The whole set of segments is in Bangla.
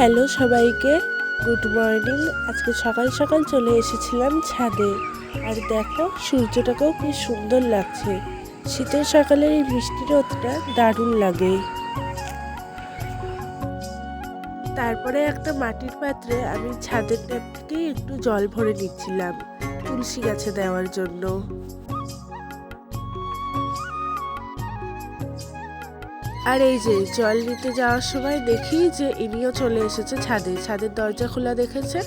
হ্যালো সবাইকে, গুড মর্নিং। আজকে সকাল সকাল চলে এসেছিলাম ছাদে। আর দেখো সূর্যটাকেও কি সুন্দর লাগছে। শীতের সকালের এই মিষ্টি রোদটা দারুণ লাগে। তারপরে একটা মাটির পাত্রে আমি ছাদের ট্যাপ থেকে একটু জল ভরে নিচ্ছিলাম তুলসী গাছে দেওয়ার জন্য। আর এই যে জল নিতে যাওয়ার সময় দেখি যে ইনিও চলে এসেছে ছাদে। ছাদের দরজা খোলা দেখেছে,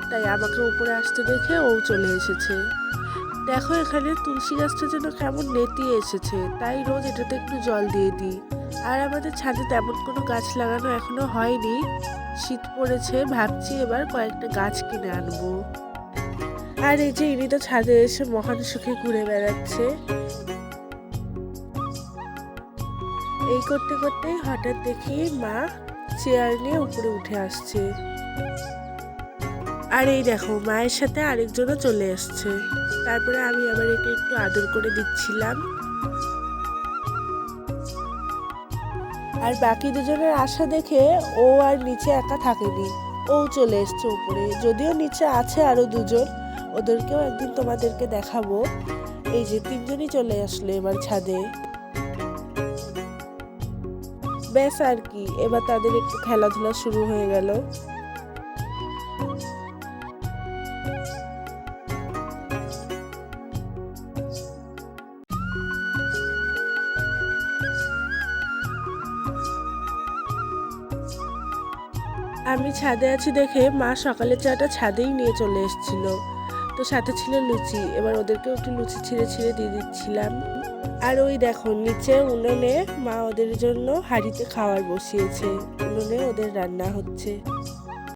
তাই আমাকে উপরে আসতে দেখে ও চলে এসেছে। দেখো এখানে তুলসী গাছটা যেন কেমন নেতিয়ে এসেছে, তাই রোজ এটাতে একটু জল দিয়ে দিই। আর আমাদের ছাদে তেমন কোনো গাছ লাগানো এখনো হয়নি। শীত পড়েছে, ভাবছি এবার কয়েকটা গাছ কিনে আনবো। আর এই যে ইনি তো ছাদে এসে মহান সুখে ঘুরে বেড়াচ্ছে। এই করতে করতেই হঠাৎ দেখি মা চেয়ার নিয়ে উপরে উঠে আসছে। আর এই দেখো মায়ের সাথে আরেকজনও চলে এসছে। তারপরে আমি আবার একে একটু আদর করে দিচ্ছিলাম। আর বাকি দুজনের আশা দেখে ও আর নিচে একা থাকেনি, ও চলে এসছে উপরে। যদিও নিচে আছে আরো দুজন, ওদেরকেও একদিন তোমাদেরকে দেখাবো। এই যে তিনজনই চলে আসলো এবার ছাদে। ব্যাস আর কি, এবার তাদের একটু খেলাধুলা শুরু হয়ে গেল। আমি ছাদে আছি দেখে মা সকালের চাটা ছাদেই নিয়ে চলে এসেছিল। তো সাথে ছিল লুচি, এবার ওদেরকেও একটু লুচি ছিঁড়ে ছিঁড়ে দিয়ে দিচ্ছিলাম। আর ওই দেখো নিচে উনুনে মা ওদের জন্য হাঁড়িতে খাবার বসিয়েছে, উনুনে ওদের রান্না হচ্ছে।